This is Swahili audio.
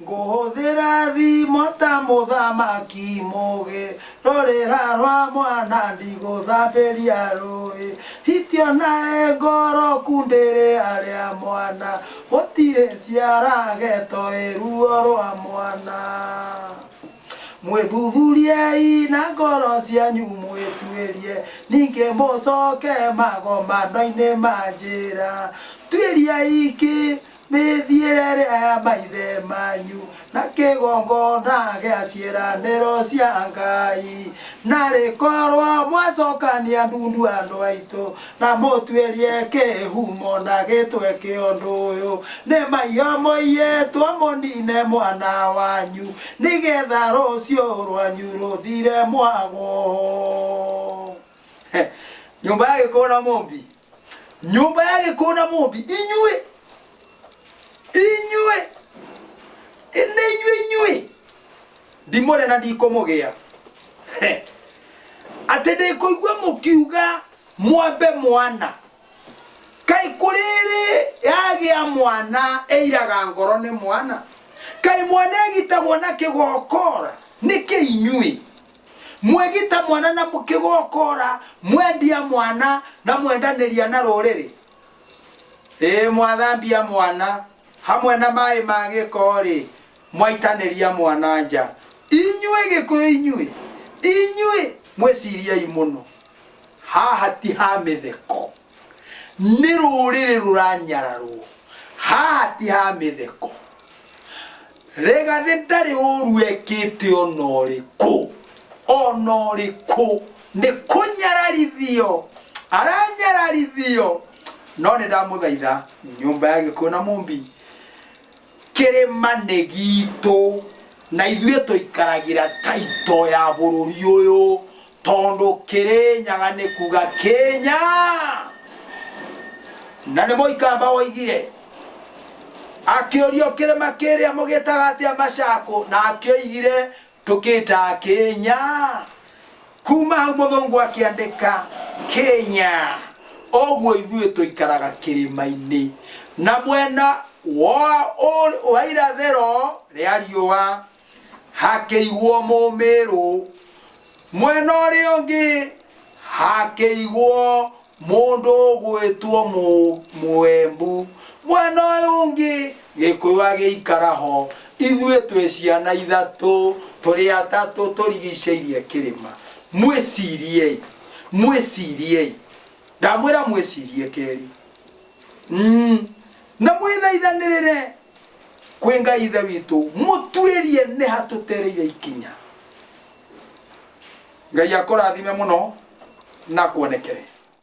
nguhuthira thimo ta muthamaki muge rorera rwa mwana ndiguthambiria rui hitio nae ngoro kundiri aria mwana gutire ciarageto iruo rwa mwana mwithuthuriei na ngoro cianyu mwituirie ninge mucoke magomano-ini ma njira tuiriai ki mithiire ya maithe manyu na kigongona gia ciĩranĩro cia Ngai na rĩkorwo mwacokania ndundu andũ aitũ na mũtuĩrie kĩhumo na gĩtwe kĩa ũndũ ũyũ nĩ maiyo moiyĩtwo mũnine mwana wanyu nĩgetha rũciũ rwanyu rũthire mwagwo. Nyũmba ya Gĩkũyũ na Mũmbi, nyũmba ya Gĩkũyũ na Mũmbi, inyuĩ ndimũrĩ na ndikũmũgĩa atĩ ndĩkũigua mũkiuga mwambe mwana kaĩ kũrĩrĩ yagĩa mwana ĩiraga ngoro nĩ mwana kaĩ mwana egitagwo na kĩgokora nĩkĩ inyuĩ mwegita mwana na kĩgokora mwendia mwana na mwendanĩria na rũrĩrĩ mwathambia mwana hamwe na maĩ ma gĩko mwaitanĩria mwana nja. Inyuĩ Gĩkũyũ, inyuĩ mwĩciriei mũno, haha ti ha mĩtheko, nĩ rũrĩrĩ rũranyararwo, haha ti ha mĩtheko. Rĩgathĩ ndarĩ ũru ekĩte ona ũrĩkũ, nĩ kũnyararithio aranyararithio. No nĩ ndamũthaitha nyũmba ya Gĩkũyũ na Mũmbi, kĩrĩma nĩ gitũ na ithuĩ tũikaragĩra taito ya bũrũri ũyũ tondũ Kĩrĩnyaga nĩ kuga Kenya. Na nĩ Mũikamba woigire akĩũrio kĩrĩma kĩrĩa mũgĩtaga atĩa Macakũ, na akĩoigire tũkĩtaga Kenya. Kuma hau mũthũngũ akĩandĩka Kenya. Oguo ithuĩ tũikaraga kĩrĩma-inĩ na mwena wa irathĩro rĩa riũa hakĩigwo Mũmĩrũ, mwena ũrĩa ũngĩ hakĩigwo mũndũ ũgwĩtwo Mũembu, mwena ũyũ ũngĩ Gĩkũyũ agĩikara ho. Ithuĩ twĩ ciana ithatũ tũrĩ atatũ tũrigicĩirie kĩrĩma. Mwĩciriei ndamwĩra mwĩcirie keri na mwĩthaithanĩrĩre kwĩ Ngai Ithe witũ mũtuĩrie nĩ ha tũtereire ikinya. Ngai akũrathime mũno na kuonekere.